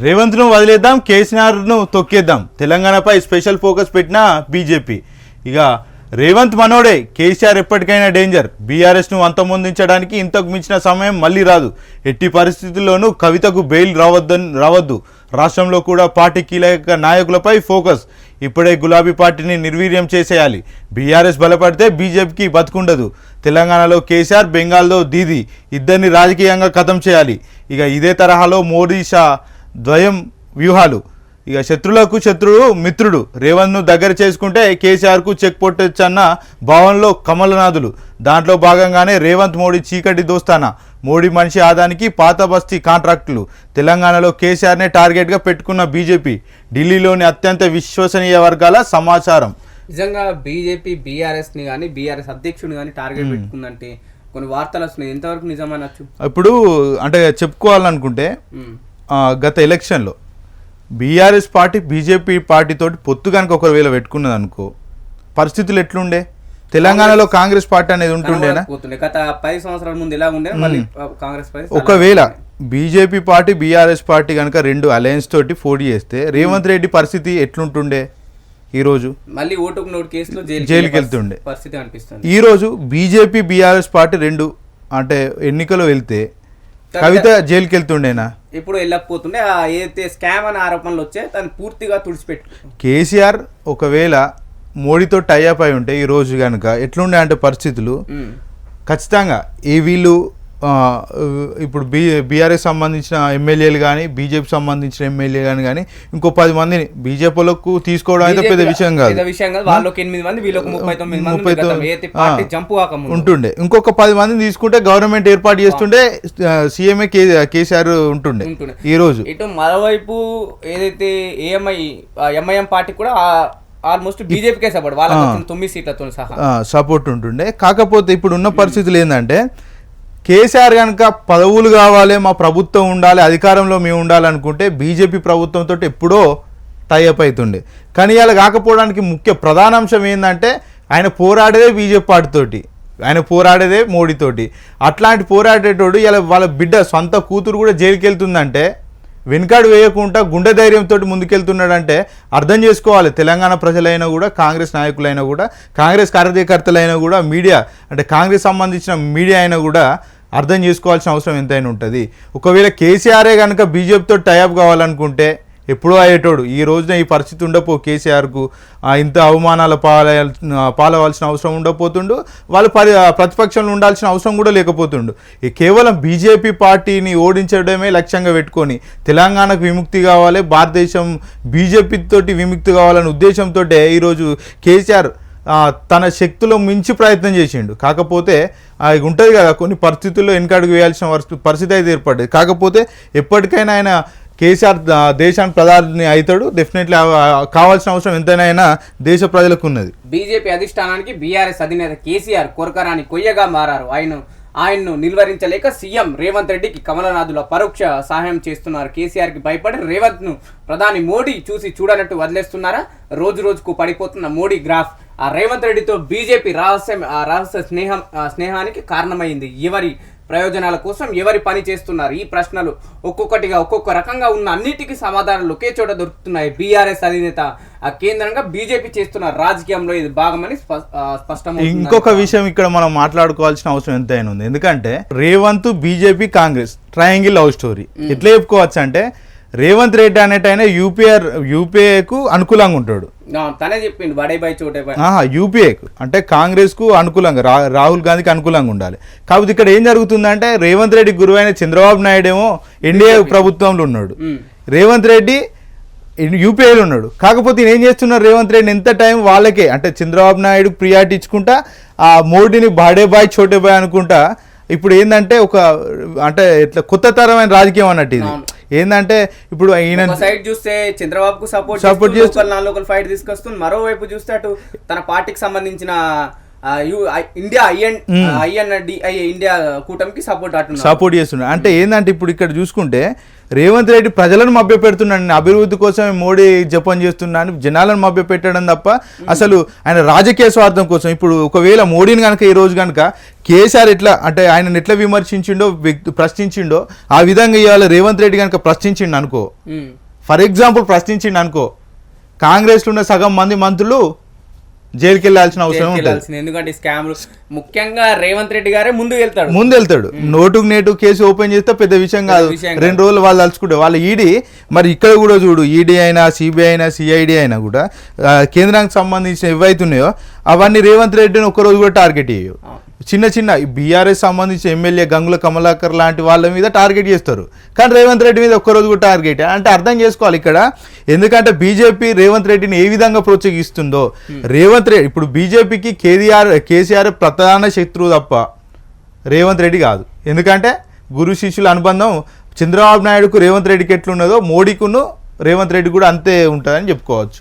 రేవంత్ను వదిలేద్దాం, కేసీఆర్ను తొక్కేద్దాం. తెలంగాణపై స్పెషల్ ఫోకస్ పెట్టిన బీజేపీ. ఇక రేవంత్ మనోడే, కేసీఆర్ ఎప్పటికైనా డేంజర్. బీఆర్ఎస్ను అంతమొందించడానికి ఇంతకు మించిన సమయం మళ్ళీ రాదు. ఎట్టి పరిస్థితుల్లోనూ కవితకు బెయిల్ రావద్దు. రాష్ట్రంలో కూడా పార్టీ కీలక నాయకులపై ఫోకస్. ఇప్పుడే గులాబీ పార్టీని నిర్వీర్యం చేసేయాలి. బీఆర్ఎస్ బలపడితే బీజేపీకి బతుకుండదు. తెలంగాణలో కేసీఆర్, బెంగాల్లో దీదీ ఇద్దరిని రాజకీయంగా ఖతం చేయాలి. ఇక ఇదే తరహాలో మోడీ షా ద్వయం వ్యూహాలు. ఇక శత్రులకు శత్రుడు మిత్రుడు. రేవంత్ను దగ్గర చేసుకుంటే కేసీఆర్కు చెక్ పొట్టొచ్చన్న భావనలో కమలనాథులు. దాంట్లో భాగంగానే రేవంత్ మోడీ చీకటి దోస్తానా. మోడీ మనిషి ఆదానికి పాత బస్తీ కాంట్రాక్టులు. తెలంగాణలో కేసీఆర్నే టార్గెట్గా పెట్టుకున్న బీజేపీ. ఢిల్లీలోని అత్యంత విశ్వసనీయ వర్గాల సమాచారం. నిజంగా బీజేపీ బీఆర్ఎస్ని కానీ బీఆర్ఎస్ అధ్యక్షుని కానీ టార్గెట్ పెట్టుకుందంటే కొన్ని వార్తలు వస్తున్నాయి. ఎంతవరకు నిజమనొచ్చు? ఇప్పుడు అంటే చెప్పుకోవాలనుకుంటే గత ఎలక్షన్లో బీఆర్ఎస్ పార్టీ బీజేపీ పార్టీతోటి పొత్తు కనుక ఒకవేళ పెట్టుకున్నది అనుకో, పరిస్థితులు ఎట్లుండే? తెలంగాణలో కాంగ్రెస్ పార్టీ అనేది ఉంటుండేనా? గత 10 సంవత్సరాల ముందు ఎలా ఉండే మళ్ళీ కాంగ్రెస్ పార్టీ. ఒకవేళ బీజేపీ పార్టీ బీఆర్ఎస్ పార్టీ కనుక రెండు అలయన్స్ తోటి పోటీ చేస్తే రేవంత్ రెడ్డి పరిస్థితి ఎట్లుంటుండే? ఈరోజు మళ్ళీ ఓటుకు నోటు కేసులో జైలుకి వెళ్తుండే పరిస్థితి అనిపిస్తుంది. ఈరోజు బీజేపీ బీఆర్ఎస్ పార్టీ రెండు అంటే ఎన్నికలు వెళ్తే కవిత జైలుకి వెళ్తుండేనా? ఇప్పుడు వెళ్ళకపోతుండే. ఏదైతే స్కామ్ అనే ఆరోపణలు వచ్చాయి దాన్ని పూర్తిగా తుడిచిపెట్టు. కేసీఆర్ ఒకవేళ మోడీతో టైఅప్ అయి ఉంటే ఈ రోజు కనుక ఎట్లుండే అంటే పరిస్థితులు ఖచ్చితంగా వీళ్ళు ఇప్పుడు బీఆర్ఎస్ సంబంధించిన ఎమ్మెల్యేలు కానీ బీజేపీ సంబంధించిన ఎమ్మెల్యే కానీ ఇంకో 10 మందిని బీజేపీలకు తీసుకోవడం అయితే పెద్ద విషయం కాదు. వాళ్ళకి 8 మంది, వీళ్ళకి 39 ఉంటుండే. ఇంకొక 10 మందిని తీసుకుంటే గవర్నమెంట్ ఏర్పాటు చేస్తుండే, సీఎంఏ కేసీఆర్ ఉంటుండే. ఈ రోజు ఇటు మరోవైపు ఏదైతే ఎంఐఎం పార్టీ కూడా ఆల్మోస్ట్ బీజేపీకే సపోర్ట్, వాళ్ళకి 9 సీట్లతో సహా సపోర్ట్ ఉంటుండే. కాకపోతే ఇప్పుడు ఉన్న పరిస్థితులు ఏంటంటే కేసీఆర్ కనుక పదవులు కావాలి, మా ప్రభుత్వం ఉండాలి, అధికారంలో మేము ఉండాలనుకుంటే బీజేపీ ప్రభుత్వంతో ఎప్పుడో టైఅప్ అవుతుండే. కానీ ఇలా కాకపోవడానికి ముఖ్య ప్రధానాంశం ఏంటంటే ఆయన పోరాడేదే బీజేపీ పార్టీతోటి, ఆయన పోరాడేదే మోడీతోటి. అట్లాంటి పోరాడేటోడు ఇలా వాళ్ళ బిడ్డ సొంత కూతురు కూడా జైలుకి వెళ్తుందంటే వెనుకాడు వేయకుండా గుండె ధైర్యంతో ముందుకెళ్తున్నాడంటే అర్థం చేసుకోవాలి. తెలంగాణ ప్రజలైనా కూడా, కాంగ్రెస్ నాయకులైనా కూడా, కాంగ్రెస్ కార్యకర్తలైనా కూడా, మీడియా అంటే కాంగ్రెస్ సంబంధించిన మీడియా అయినా కూడా అర్థం చేసుకోవాల్సిన అవసరం ఎంతైనా ఉంటుంది. ఒకవేళ కేసీఆరే కనుక బీజేపీతో టైఅప్ కావాలనుకుంటే ఎప్పుడో అయ్యేటోడు. ఈ రోజున ఈ పరిస్థితి ఉండపో కేసీఆర్కు ఇంత అవమానాల పాలవలసిన అవసరం ఉండపోతుండు, వాళ్ళు ప్రతిపక్షంలో ఉండాల్సిన అవసరం కూడా లేకపోతుండు. కేవలం బీజేపీ పార్టీని ఓడించడమే లక్ష్యంగా పెట్టుకొని తెలంగాణకు విముక్తి కావాలి, భారతదేశం బీజేపీతోటి విముక్తి కావాలనే ఉద్దేశంతో ఈరోజు కేసీఆర్ తన శక్తిలో మించి ప్రయత్నం చేసిండు. కాకపోతే ఉంటుంది కదా కొన్ని పరిస్థితుల్లో వెనకడుగు వేయాల్సిన పరిస్థితి అయితే ఏర్పడ్డది. కాకపోతే ఎప్పటికైనా ఆయన కేసీఆర్ దేశానికి ప్రధాని అవుతాడు. డెఫినెట్లీ కావాల్సిన అవసరం ఎంతైనా దేశ ప్రజలకు ఉన్నది. బీజేపీ అధిష్టానానికి బీఆర్ఎస్ అధినేత కేసీఆర్ కొరకరాని కొయ్యగా మారారు. ఆయన్ను నిలువరించలేక సీఎం రేవంత్ రెడ్డికి కమలనాథుల పరోక్ష సహాయం చేస్తున్నారు. కేసీఆర్కి భయపడి రేవంత్ను ప్రధాని మోడీ చూసి చూడనట్టు వదిలేస్తున్నారా? రోజు రోజుకు పడిపోతున్న మోడీ గ్రాఫ్ ఆ రేవంత్ రెడ్డితో బీజేపీ రహస్య స్నేహానికి కారణమైంది. ఎవరి ప్రయోజనాల కోసం ఎవరి పని చేస్తున్నారు? ఈ ప్రశ్నలు ఒక్కొక్కటిగా ఒక్కొక్క రకంగా ఉన్న అన్నిటికీ సమాధానాలు ఒకే చోట దొరుకుతున్నాయి. బీఆర్ఎస్ అధినేత కేంద్రంగా బీజేపీ చేస్తున్న రాజకీయంలో ఇది భాగమని స్పష్టమవుతుంది. ఇంకొక విషయం ఇక్కడ మనం మాట్లాడుకోవాల్సిన అవసరం ఎంతైనా ఉంది. ఎందుకంటే Revanth, BJP, Congress triangle love story. ఎట్లా చెప్పుకోవచ్చు అంటే రేవంత్ రెడ్డి అనేటైనా యూపీఏకు అనుకూలంగా ఉంటాడు. తనే చెప్పిండు బడేబాయ్ చోటేబాయ్. యూపీఏకు అంటే కాంగ్రెస్ కు అనుకూలంగా, రాహుల్ గాంధీకి అనుకూలంగా ఉండాలి. కాకపోతే ఇక్కడ ఏం జరుగుతుందంటే రేవంత్ రెడ్డి గురువైన చంద్రబాబు నాయుడు ఏమో ఎన్డీఏ ప్రభుత్వంలో ఉన్నాడు, రేవంత్ రెడ్డి యూపీఏలో ఉన్నాడు. కాకపోతే ఏం చేస్తున్నారు, రేవంత్ రెడ్డి ఎంత టైం వాళ్ళకే అంటే చంద్రబాబు నాయుడు ప్రియారిటీ ఇచ్చుకుంటా ఆ మోడీని బాడేబాయ్ చోటేబాయ్ అనుకుంటా. ఇప్పుడు ఏంటంటే అంటే ఇట్లా కొత్త తరమైన రాజకీయం అన్నట్టు ఇది. ఏంటంటే ఇప్పుడు ఈయన సైడ్ చూస్తే చంద్రబాబుకు సపోర్ట్ చేస్తూ ఫైట్ తీసుకొస్తుంది, మరోవైపు చూస్తే అటు తన పార్టీకి సంబంధించిన ఇండియా ఐఎన్డిఐ ఇండియా కూటమికి సపోర్ట్ అంటున్నారు. సపోర్ట్ చేస్తున్నాడు. అంటే ఏంటంటే ఇప్పుడు ఇక్కడ చూసుకుంటే రేవంత్ రెడ్డి ప్రజలను మభ్య పెడుతున్నాడు, అభివృద్ధి కోసమే మోడీ జపం చేస్తున్నాను, జనాలను మభ్య పెట్టడం తప్ప అసలు ఆయన రాజకీయ స్వార్థం కోసం. ఇప్పుడు ఒకవేళ మోడీని కనుక ఈ రోజు కనుక కేసీఆర్ ఎట్లా అంటే ఆయనను ఎట్లా విమర్శించిండో ప్రశ్నించిండో ఆ విధంగా ఇవాళ రేవంత్ రెడ్డి కనుక ప్రశ్నించిండు అనుకో, ఫర్ ఎగ్జాంపుల్ ప్రశ్నించిండు అనుకో, కాంగ్రెస్లో ఉన్న సగం మంది మంత్రులు జైలుకి వెళ్ళాల్సిన అవసరం ఉంటుంది. ఎందుకంటే స్కామ్లు ముఖ్యంగా రేవంత్ రెడ్డి గారే ముందు వెళ్తాడు. నోటుకు నేటు కేసు ఓపెన్ చేస్తే పెద్ద విషయం కాదు, 2 రోజులు వాళ్ళు తలుచుకుంటే వాళ్ళ ఈడీ. మరి ఇక్కడ కూడా చూడు, ఈడీ అయినా సిబిఐ అయినా సిఐడి అయినా కూడా కేంద్రానికి సంబంధించిన ఏవైతున్నాయో అవన్నీ రేవంత్ రెడ్డిని ఒక్కరోజు కూడా టార్గెట్ చేయవు. చిన్న బీఆర్ఎస్ సంబంధించిన ఎమ్మెల్యే గంగుల కమలాకర్ లాంటి వాళ్ళ మీద టార్గెట్ చేస్తారు, కానీ రేవంత్ రెడ్డి మీద ఒక్కరోజు కూడా టార్గెట్. అంటే అర్థం చేసుకోవాలి ఇక్కడ, ఎందుకంటే బీజేపీ రేవంత్ రెడ్డిని ఏ విధంగా ప్రోత్సహిస్తుందో. రేవంత్ రెడ్డి ఇప్పుడు బీజేపీకి కేసీఆర్ ప్రధాన శత్రువు తప్ప రేవంత్ రెడ్డి కాదు. ఎందుకంటే గురు శిష్యుల అనుబంధం చంద్రబాబు నాయుడుకు రేవంత్ రెడ్డికి ఎట్లున్నదో మోడీకును రేవంత్ రెడ్డి కూడా అంతే ఉంటుందని చెప్పుకోవచ్చు.